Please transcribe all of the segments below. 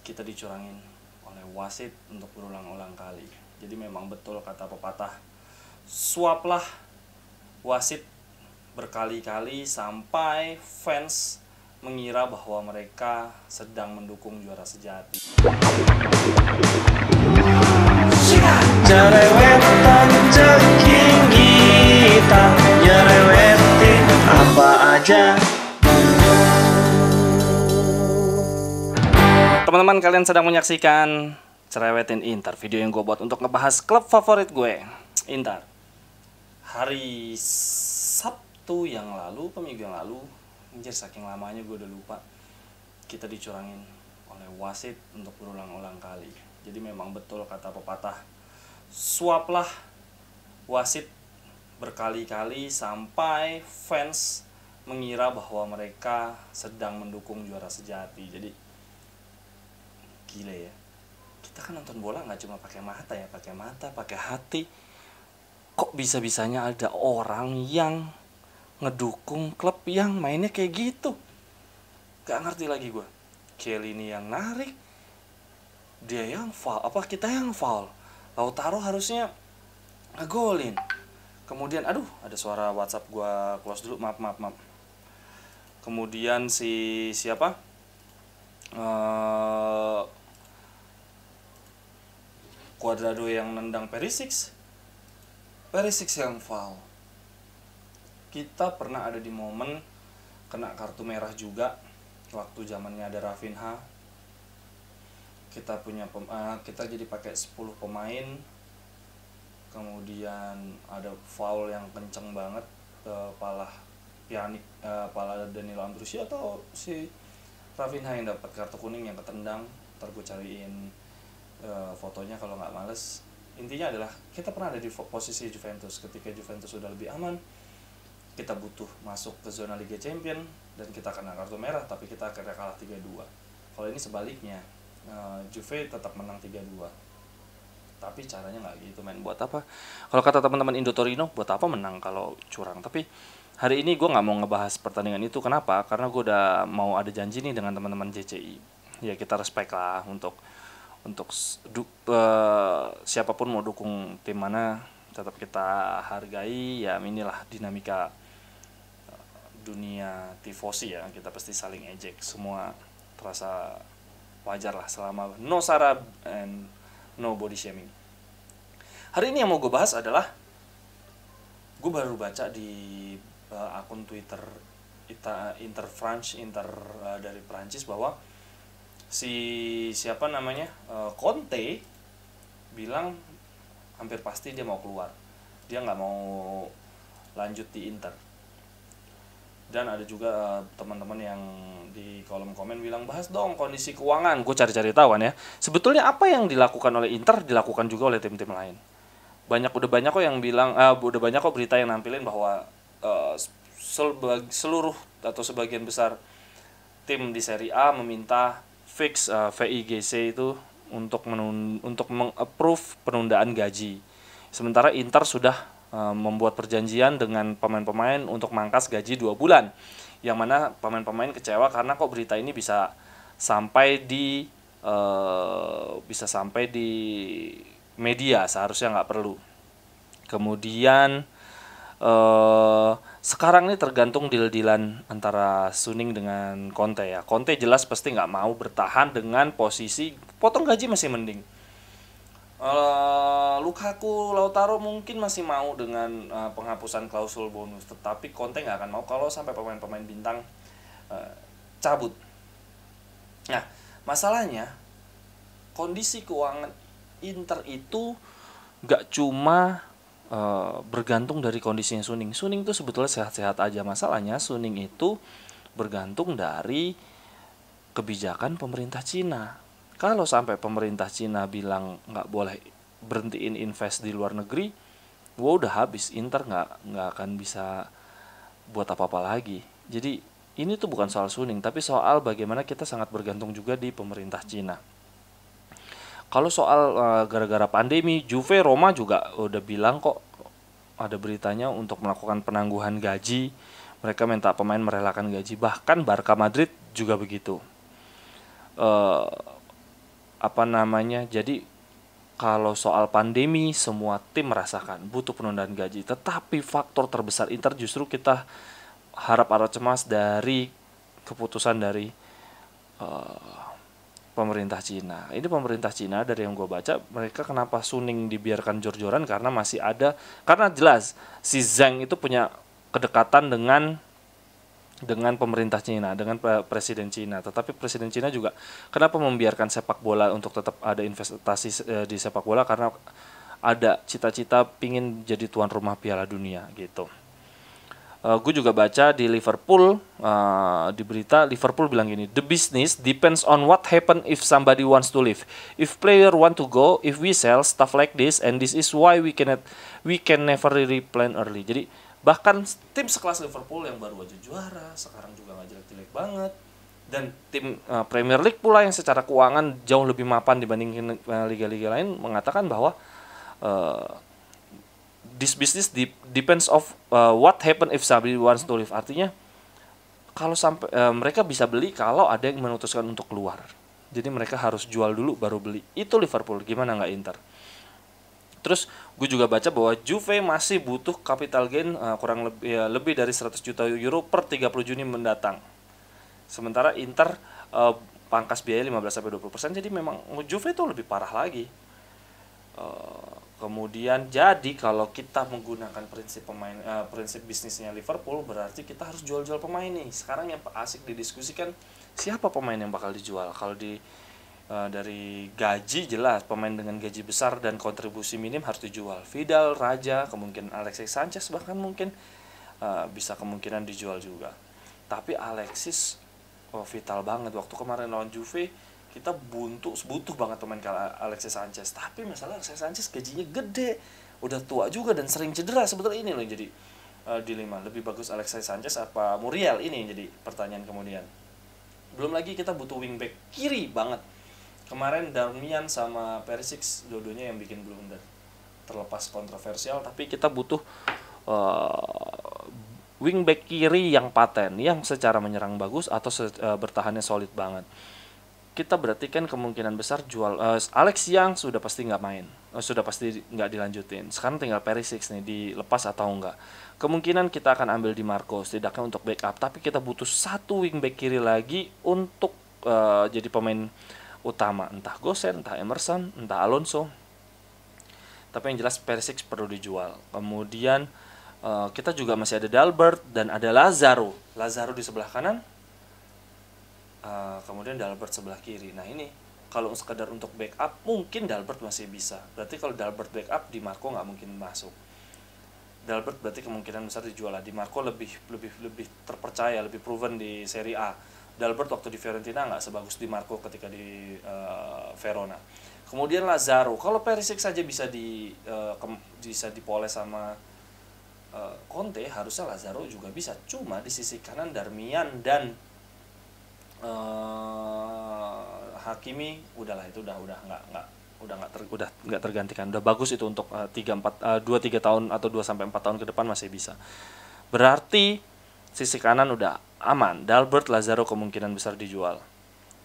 kita dicurangin oleh wasit untuk berulang-ulang kali. Jadi memang betul kata pepatah, suaplah wasit berkali-kali sampai fans mengira bahwa mereka sedang mendukung juara sejati. Jerewetan ceking kita, nyerewetin apa aja. Teman-teman, kalian sedang menyaksikan Cerewetin Inter, video yang gue buat untuk ngebahas klub favorit gue, Inter. Hari Sabtu yang lalu, minggu yang lalu, anjir saking lamanya gue udah lupa, kita dicurangin oleh wasit untuk berulang-ulang kali. Jadi memang betul kata pepatah, suaplah wasit berkali-kali sampai fans mengira bahwa mereka sedang mendukung juara sejati. Jadi gile ya, kita kan nonton bola nggak cuma pakai mata ya, pakai hati. Kok bisa-bisanya ada orang yang ngedukung klub yang mainnya kayak gitu? Gak ngerti lagi gue. Kelly ini yang narik, dia yang foul, apa kita yang foul. Lautaro harusnya ngegolin. Kemudian aduh, ada suara WhatsApp gue, close dulu, maaf. Kemudian si siapa? Cuadrado yang nendang Perisic yang foul. Kita pernah ada di momen kena kartu merah juga waktu zamannya ada Rafinha. Kita jadi pakai 10 pemain. Kemudian ada foul yang kenceng banget, pala Danilo Ambrosio atau si Rafinha yang dapat kartu kuning yang ketendang. Ntar gue cariin fotonya kalau nggak males. Intinya adalah kita pernah ada di posisi Juventus. Ketika Juventus sudah lebih aman, kita butuh masuk ke zona Liga Champion dan kita kena kartu merah, tapi kita akhirnya kalah 3-2. Kalau ini sebaliknya, Juve tetap menang 3-2, tapi caranya nggak gitu, men. Buat apa? Kalau kata teman-teman Indo Torino, buat apa menang kalau curang? Tapi hari ini gue nggak mau ngebahas pertandingan itu. Kenapa? Karena gue udah mau ada janji nih dengan teman-teman JCI. Ya kita respect lah untuk siapapun mau dukung tim mana, tetap kita hargai. Ya inilah dinamika dunia tifosi ya, kita pasti saling ejek, semua terasa wajar lah selama no sara and no body shaming. Hari ini yang mau gue bahas adalah, gue baru baca di akun Twitter Inter dari Prancis bahwa siapa namanya, Conte bilang hampir pasti dia mau keluar, dia nggak mau lanjut di Inter. Dan ada juga teman-teman yang di kolom komen bilang, bahas dong kondisi keuangan. Gue cari-cari tahu kan ya, sebetulnya apa yang dilakukan oleh Inter dilakukan juga oleh tim-tim lain. Udah banyak kok yang bilang, udah banyak kok berita yang nampilin bahwa seluruh atau sebagian besar tim di Serie A meminta fix VIGC itu untuk meng-approve penundaan gaji. Sementara Inter sudah membuat perjanjian dengan pemain-pemain untuk mangkas gaji 2 bulan. Yang mana pemain-pemain kecewa karena kok berita ini bisa sampai di media, seharusnya nggak perlu. Kemudian sekarang ini tergantung deal-dealan antara Suning dengan Conte ya. Conte jelas pasti nggak mau bertahan dengan posisi potong gaji, masih mending. Lukaku, Lautaro mungkin masih mau dengan penghapusan klausul bonus, tetapi Conte nggak akan mau kalau sampai pemain-pemain bintang cabut. Nah, masalahnya kondisi keuangan Inter itu nggak cuma bergantung dari kondisinya Suning. Suning itu sebetulnya sehat-sehat aja. Masalahnya Suning itu bergantung dari kebijakan pemerintah Cina. Kalau sampai pemerintah Cina bilang nggak boleh berhentiin invest di luar negeri, udah habis. Inter nggak akan bisa buat apa-apa lagi. Jadi ini tuh bukan soal Suning, tapi soal bagaimana kita sangat bergantung juga di pemerintah Cina. Kalau soal gara-gara pandemi, Juve, Roma juga udah bilang kok, ada beritanya untuk melakukan penangguhan gaji. Mereka minta pemain merelakan gaji. Bahkan Barca Madrid juga begitu. Jadi kalau soal pandemi semua tim merasakan butuh penundaan gaji, tetapi faktor terbesar Inter justru kita harap cemas dari keputusan dari pemerintah Cina. Ini pemerintah Cina dari yang gue baca, mereka kenapa Suning dibiarkan jor-joran karena jelas si Zhang itu punya kedekatan dengan pemerintah Cina, dengan presiden Cina. Tetapi presiden Cina juga kenapa membiarkan sepak bola untuk tetap ada investasi di sepak bola, karena ada cita-cita pingin jadi tuan rumah Piala Dunia gitu. Gue juga baca di Liverpool, di berita Liverpool bilang gini, the business depends on what happen if somebody wants to leave. If player want to go, if we sell stuff like this, and this is why we can never really plan early. Jadi bahkan tim sekelas Liverpool yang baru aja juara, sekarang juga nggak jelek-jelek banget, dan tim Premier League pula yang secara keuangan jauh lebih mapan dibandingin liga-liga lain, mengatakan bahwa this business depends of what happen if somebody wants to leave. Artinya kalau sampai mereka bisa beli kalau ada yang memutuskan untuk keluar. Jadi mereka harus jual dulu baru beli. Itu Liverpool, gimana nggak Inter? Terus gue juga baca bahwa Juve masih butuh capital gain kurang lebih dari 100 juta euro per 30 Juni mendatang. Sementara Inter pangkas biaya 15-20%, jadi memang Juve itu lebih parah lagi. Kemudian jadi kalau kita menggunakan prinsip bisnisnya Liverpool, berarti kita harus jual-jual pemain nih. Sekarang yang asik didiskusikan siapa pemain yang bakal dijual. Kalau dari gaji jelas pemain dengan gaji besar dan kontribusi minim harus dijual. Vidal, Raja, kemungkinan Alexis Sanchez bahkan mungkin bisa kemungkinan dijual juga. Tapi Alexis vital banget waktu kemarin lawan Juve. Kita butuh banget pemain kayak Alexis Sanchez. Tapi masalah Alexis Sanchez gajinya gede, udah tua juga dan sering cedera. Sebetulnya ini loh yang jadi dilema. Lebih bagus Alexis Sanchez apa Muriel, ini yang jadi pertanyaan kemudian. Belum lagi kita butuh wingback kiri banget. Kemarin Darmian sama Perisic dua-duanya yang bikin blunder. Terlepas kontroversial, tapi kita butuh wingback kiri yang paten, yang secara menyerang bagus atau bertahannya solid banget. Kita berarti kan kemungkinan besar jual Alex yang sudah pasti nggak main, sudah pasti nggak dilanjutin. Sekarang tinggal Perisic nih, dilepas atau enggak. Kemungkinan kita akan ambil Di Marco setidaknya untuk backup, tapi kita butuh satu wingback kiri lagi untuk jadi pemain utama, entah Gosens, entah Emerson, entah Alonso. Tapi yang jelas Perisic perlu dijual. Kemudian kita juga masih ada Dalbert dan ada Lazaro di sebelah kanan. Kemudian Dalbert sebelah kiri. Nah ini kalau sekedar untuk backup mungkin Dalbert masih bisa. Berarti kalau Dalbert backup, Di Marco nggak mungkin masuk. Dalbert berarti kemungkinan besar dijual lah. Di Marco lebih terpercaya, lebih proven di Serie A. Dalbert waktu di Fiorentina nggak sebagus Di Marco ketika di Verona. Kemudian Lazaro. Kalau Perisic saja bisa dipoles sama Conte, harusnya Lazaro juga bisa. Cuma di sisi kanan Darmian dan Hakimi udahlah, itu udah nggak tergantikan. Udah bagus itu untuk 2-3 tahun atau 2-4 tahun ke depan masih bisa. Berarti sisi kanan udah aman. Dalbert, Lazaro kemungkinan besar dijual.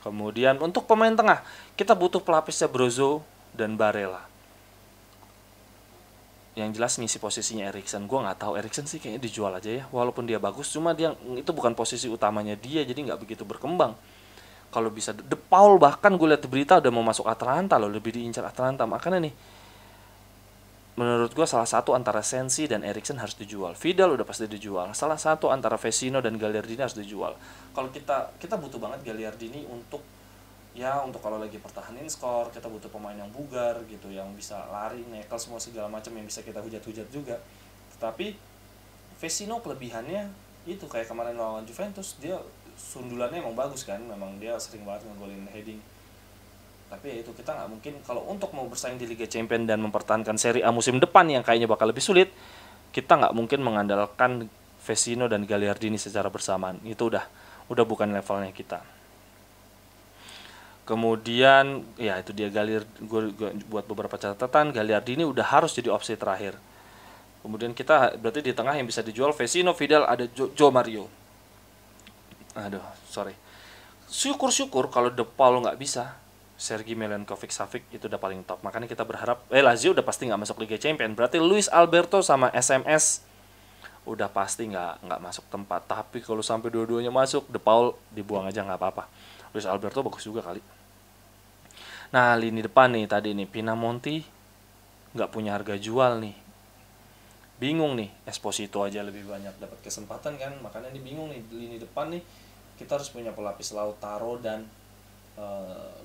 Kemudian untuk pemain tengah kita butuh pelapisnya Brozo dan Barella. Yang jelas ngisi posisinya Eriksen. Gue nggak tahu, Eriksen sih kayaknya dijual aja ya, walaupun dia bagus, cuma dia itu bukan posisi utamanya dia, jadi nggak begitu berkembang. Kalau bisa De Paul, bahkan gue lihat di berita udah mau masuk Atalanta loh, lebih diincar Atalanta. Makanya nih menurut gue salah satu antara Sensi dan Eriksen harus dijual. Vidal udah pasti dijual. Salah satu antara Vecino dan Gagliardini harus dijual. Kalau kita butuh banget Gagliardini untuk kalau lagi pertahanin skor, kita butuh pemain yang bugar gitu, yang bisa lari, nekel semua segala macam, yang bisa kita hujat-hujat juga. Tetapi Vecino kelebihannya itu kayak kemarin lawan Juventus, dia sundulannya emang bagus kan, memang dia sering banget ngegolin heading. Tapi ya itu, kita nggak mungkin kalau untuk mau bersaing di Liga Champions dan mempertahankan Serie A musim depan yang kayaknya bakal lebih sulit, kita nggak mungkin mengandalkan Vecino dan Gagliardini secara bersamaan. Itu udah bukan levelnya kita. Kemudian ya itu dia gue buat beberapa catatan, Gagliardini udah harus jadi opsi terakhir. Kemudian kita berarti di tengah yang bisa dijual Vecino, Vidal, ada Joe Mario. Syukur-syukur kalau De Paul nggak bisa. Sergei Milinkovic-Savic itu udah paling top. Makanya kita berharap Lazio udah pasti nggak masuk Liga Champions. Berarti Luis Alberto sama SMS udah pasti nggak masuk tempat. Tapi kalau sampai dua-duanya masuk, De Paul dibuang aja nggak apa-apa. Luis Alberto bagus juga kali. Nah, lini depan nih tadi nih Pinamonti nggak punya harga jual nih. Bingung nih, Esposito aja lebih banyak dapat kesempatan kan. Makanya ini bingung nih lini depan nih. Kita harus punya pelapis Lautaro dan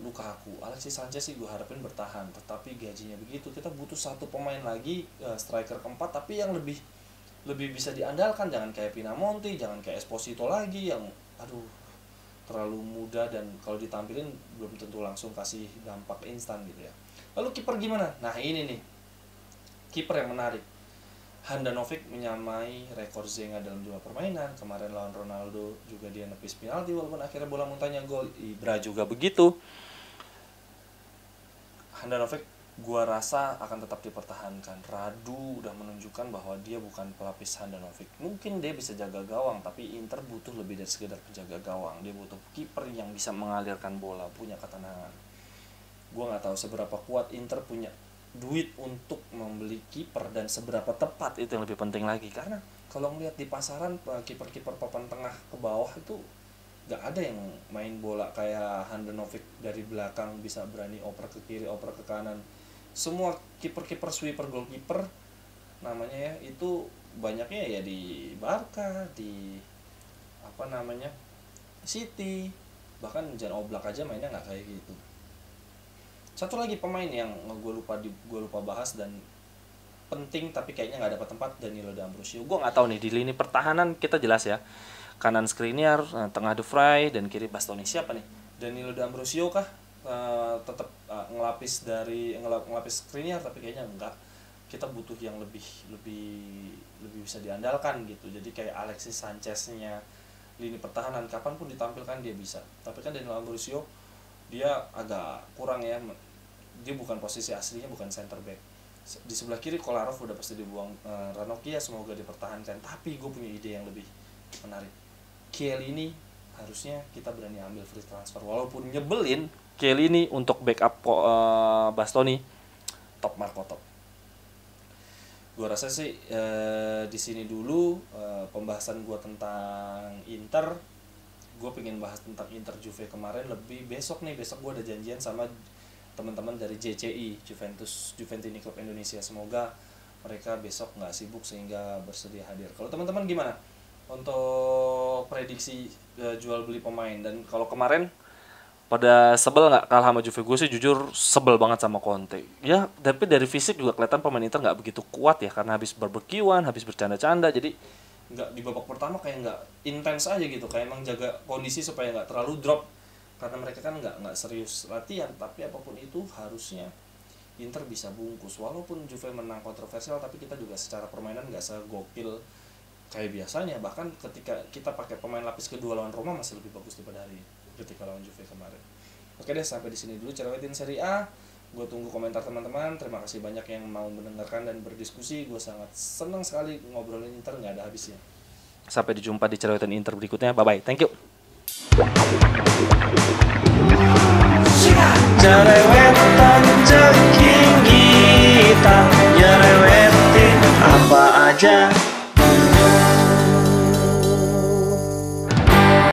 Lukaku. Alexis Sanchez sih gue harapin bertahan, tetapi gajinya begitu. Kita butuh satu pemain lagi, striker keempat, tapi yang lebih bisa diandalkan. Jangan kayak Pinamonti, jangan kayak Esposito lagi yang terlalu muda dan kalau ditampilin belum tentu langsung kasih dampak instan gitu ya. Lalu kiper gimana? Nah ini nih kiper yang menarik. Handanovic menyamai rekor Zenga dalam jumlah permainan. Kemarin lawan Ronaldo juga dia nepis penalti walaupun akhirnya bola muntahnya gol. Ibra juga begitu. Handanovic gua rasa akan tetap dipertahankan. Radu udah menunjukkan bahwa dia bukan pelapis Handanovic. Mungkin dia bisa jaga gawang, tapi Inter butuh lebih dari sekedar penjaga gawang. Dia butuh kiper yang bisa mengalirkan bola, punya ketenangan. Gua nggak tahu seberapa kuat Inter punya duit untuk membeli kiper dan seberapa tepat, itu yang lebih penting lagi. Karena kalau ngeliat di pasaran kiper-kiper papan tengah ke bawah itu nggak ada yang main bola kayak Handanovic dari belakang bisa berani oper ke kiri, oper ke kanan. Semua kiper-kiper sweeper goalkeeper namanya ya itu banyaknya ya di Barca, di City, bahkan Jan Oblak aja mainnya nggak kayak gitu. Satu lagi pemain yang gue lupa bahas dan penting tapi kayaknya nggak dapat tempat, Danilo D'Ambrosio. Gue nggak tahu nih di lini pertahanan kita jelas ya, kanan Skriniar, tengah De Vrij, dan kiri Bastoni. Siapa nih? Danilo D'Ambrosio kah? Tetap ngelapis Skriniar, tapi kayaknya enggak. Kita butuh yang lebih bisa diandalkan gitu. Jadi kayak Alexis Sanchez-nya lini pertahanan kapanpun ditampilkan dia bisa. Tapi kan Danilo D'Ambrosio dia agak kurang ya. Dia bukan posisi aslinya, bukan center back. Di sebelah kiri Kolarov udah pasti dibuang. Ranocchia semoga dipertahankan. Tapi gue punya ide yang lebih menarik. Chiellini harusnya kita berani ambil free transfer. Walaupun nyebelin, Chiellini untuk backup Bastoni top Marco top. Gue rasa sih di sini dulu pembahasan gue tentang Inter. Gue pengen bahas tentang Inter Juve kemarin lebih besok gue ada janjian sama teman-teman dari JCI, Juventini Club Indonesia. Semoga mereka besok nggak sibuk sehingga bersedia hadir. Kalau teman-teman gimana untuk prediksi jual beli pemain? Dan kalau kemarin pada sebel nggak kalah sama Juve? Gue sih jujur sebel banget sama Conte. Ya, tapi dari fisik juga kelihatan pemain Inter nggak begitu kuat ya, karena habis barbekyuan, habis bercanda-canda, jadi nggak di babak pertama kayak nggak intens aja gitu, kayak emang jaga kondisi supaya nggak terlalu drop. Karena mereka kan nggak serius latihan, tapi apapun itu harusnya Inter bisa bungkus. Walaupun Juve menang kontroversial, tapi kita juga secara permainan nggak segokil kayak biasanya. Bahkan ketika kita pakai pemain lapis kedua lawan Roma masih lebih bagus daripada hari ketika lawan Juve kemarin. Oke deh, sampai di sini dulu Cerewetin Serie A. Gue tunggu komentar teman-teman. Terima kasih banyak yang mau mendengarkan dan berdiskusi. Gue sangat senang sekali ngobrolin Inter, nggak ada habisnya. Sampai dijumpa di Cerewetin Inter berikutnya. Bye-bye. Thank you. Cerewetan ceking kita, nyerewetin apa aja.